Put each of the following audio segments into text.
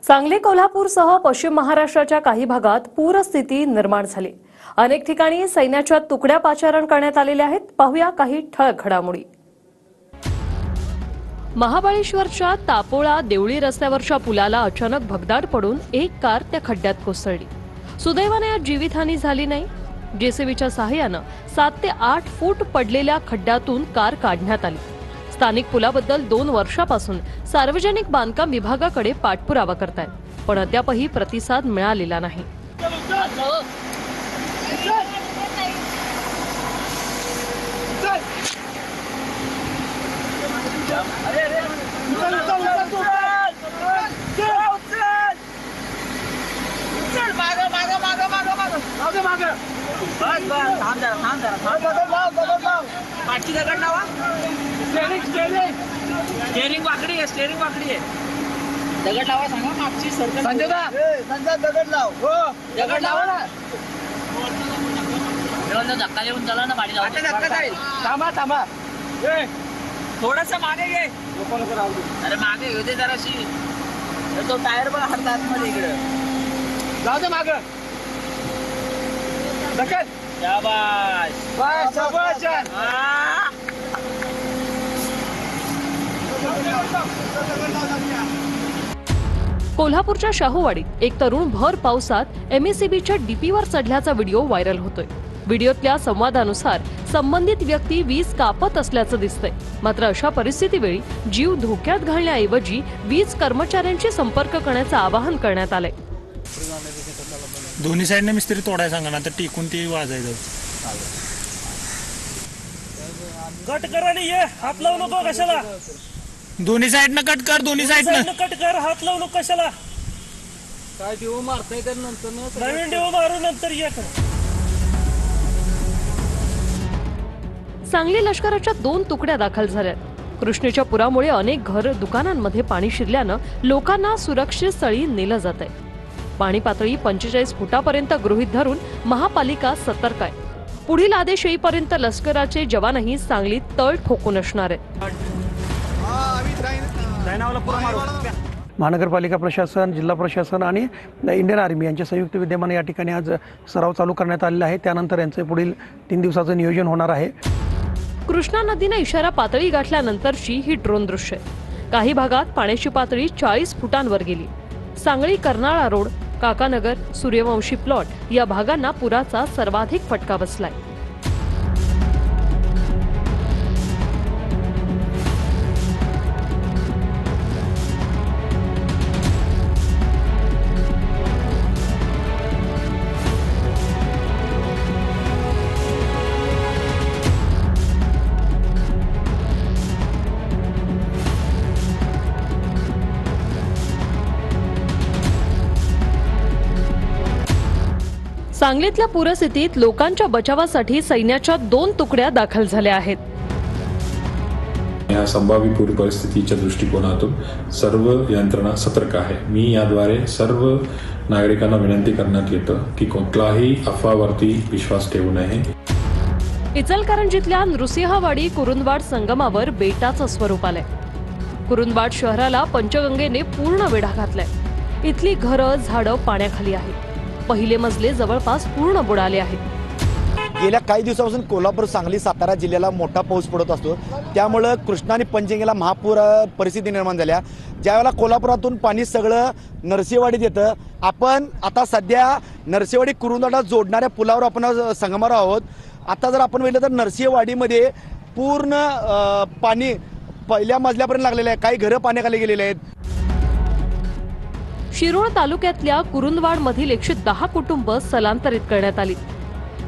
सांगली कोल्हापूरसह पश्चिम महाराष्ट्राच्या काही भागात पूरस्थिती निर्माण झाली। अनेक ठिकाणी सैन्याच्या तुकड्या पाचारण करण्यात आलेल्या आहेत। पाहूया काही ठळक घडामोडी। महाबळेश्वरच्या तापोळा देवळी रस्त्यावरच्या पुलाला अचानक भगदाड पडून एक कार त्या खड्ड्यात कोसळली। सुदैवाने यात जीवितहानी झाली नाही। जेसीबीच्या सहाय्याने 7 ते 8 फूट पडलेल्या खड्ड्यातून कार काढण्यात आली। स्थानिक पुलाबद्दल 2 वर्षापासून सार्वजनिक बांधकाम विभागाकडे पाठपुरावा करतायत, पण अद्यापही प्रतिसाद मिळालेला नाही। स्टेरिंग वाकडी आहे दगड लावा सांगा मागची सरकार संजय दगड लाव हो दगड लावा ना धक्का देऊन चला ना गाडी लावा धक्का जाईल थांबा थोडंसं मागे घे अरे मागे घेऊ दे जराशी तो टायर बघा हातात मध्ये इकडे जाऊ दे मागे धक्का शाबाश शाबाश कोल्हापूरच्या शाहूवाडीत एक तरुण भर पावसात एमएससीबीच्या डीपीवर चढल्याचा व्हिडिओ व्हायरल होतोय। व्हिडिओतल्या संवादानुसार संबंधित व्यक्ती वीज कापत असल्याचं दिसतंय। मात्र अशा परिस्थितीवेळी जीव धोक्यात घालण्याऐवजी वीज कर्मचाऱ्यांशी संपर्क करण्याचं आवाहन करण्यात आलंय। दोन्ही साइडने मिस्त्री तोडाय सांगा ना, तर टिकून ते वाजायचं। कट कर आणि ये हात लावू नको कशाला। दोन्ही साइडने कट कर, दोन्ही साइडने कट कर, हात लावू नको कशाला। काय देऊ मारताय तर नंतर नवीन देऊ मारू नंतर ये कर। सांगली लष्कराच्या 2 तुकड्या दाखल झाल्यात। कृष्णेच्या पुरामुळे अनेक घर दुकानांमध्ये पाणी शिरल्यानं लोकांना सुरक्षित स्थळी नेलं जात आहे। पाणी पातळी 45 फुटापर्यंत गृहीत धरून महापालिका सतर्क आहे। पुढील आदेश येईपर्यंत लष्कराचे जवानही सांगलीत तळ ठोकून असणार आहेत। महानगरपालिका प्रशासन, जिल्हा प्रशासन आणि इंडियन आर्मी यांच्या संयुक्त विद्यमाने या ठिकाणी आज सराव चालू करण्यात आलेला आहे। त्यानंतर यांचे पुढील 3 दिवसाचं नियोजन होणार आहे। कृष्णा नदीने इशारा पातळी गाठल्यानंतरची ही ड्रोन दृश्य आहे। काही भागात पाण्याची पातळी 40 फुटांवर गेली। सांगली कर्नाळा रोड, काकानगर, सूर्यवंशी प्लॉट या भागांना पुराचा सर्वाधिक फटका बसलाय। सांगलीतल्या पूरस्थितीत लोकांच्या बचावासाठी सैन्याच्या 2 तुकड्या दाखल झाल्या आहेत। या संभाव्य पूर परिस्थितीच्या दृष्टिकोनातून सर्व यंत्रणा सतर्क आहे। मी याद्वारे सर्व नागरिकांना विनंती करण्यात येतं की कुठलाही अफवावरती विश्वास ठेवू नये। इचलकरंजीतल्या नृसिंहवाडी कुरुंदवाड संगमावर बेटाचं स्वरूप आलंय। कुरुंदवाड शहराला पंचगंगेने पूर्ण वेढा घातलाय। इथली घरं, झाडं पाण्याखाली आहेत। पहिले मजले जवळपास पूर्ण बुडाले आहेत। गेल्या काही दिवसापासून कोल्हापूर, सांगली, सातारा जिल्ह्याला मोठा पाऊस पडत असतो। त्यामुळे कृष्णा आणि पंचगंगेला महापूर परिस्थिती निर्माण झाल्या। ज्यावेळेला कोल्हापुरातून पाणी सगळं नरसिंहवाडीत येतं। आपण आता सध्या नरसिंहवाडी कुरुंदवाडला जोडणाऱ्या पुलावर आपण संगमावर आहोत। आता जर आपण बघितलं तर नरसिंहवाडीमध्ये पूर्ण पाणी पहिल्या मजल्यापर्यंत लागलेलं आहे। काही घरं पाण्याखाली गेलेले आहेत। शिरोळ तालुक्यातल्या कुरुंदवाडमधील 110 कुटुंब स्थलांतरित करण्यात आली।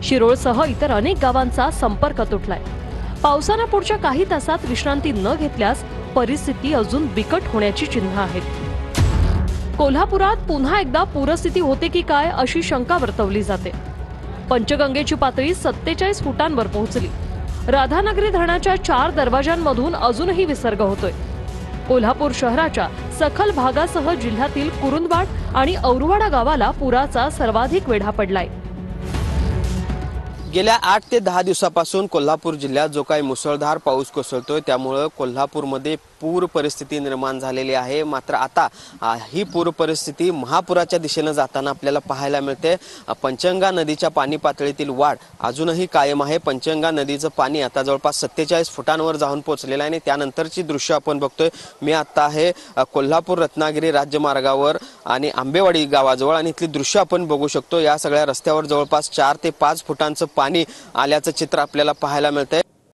शिरोळसह इतर अनेक गावांचा संपर्क तुटलाय। पावसानं पुढच्या काही तासात विश्रांती न घेतल्यास परिस्थिती अजून बिकट होण्याची चिन्ह आहेत। कोल्हापुरात पुन्हा एकदा पूरस्थिती होते की काय अशी शंका वर्तवली जाते। पंचगंगेची पातळी 47 फुटांवर पोहोचली। राधानगरी धरणाच्या 4 दरवाजांमधून अजूनही विसर्ग होतोय। कोल्हापूर शहराच्या सखल भागासह जिल्ह्यातील कुरुंदवाड आणि औरवाडा गावाला पुराचा सर्वाधिक वेढा पडलाय। गेल्या 8 ते 10 दिवसापासून कोल्हापूर जिल्ह्यात जो काही मुसळधार पाऊस कोसळतोय त्यामुळे कोल्हापूरमध्ये पूर परिस्थिती निर्माण झालेली आहे. मात्र आता ही पूर परिस्थिती महापुराच्या दिशेनं जाताना आपल्याला पाहायला मिळते. पंचगंगा नदीच्या पाणी पातळीतील वाढ अजूनही कायम आहे. पंचगंगा नदीचं पाणी आता जवळपास 47 फुटांवर जाऊन पोहोचलेलं आहे आणि त्यानंतरची दृश्य आपण बघतोय. मी आता आहे कोल्हापूर रत्नागिरी राज्यमार्गावर आणि आंबेवाडी गावाजवळ आणि इथली दृश्य आपण बघू शकतो. या सगळ्या रस्त्यावर जवळपास 4 ते 5 फुटांचं पाणी आल्याचं चित्र आपल्याला पाहायला मिळतंय.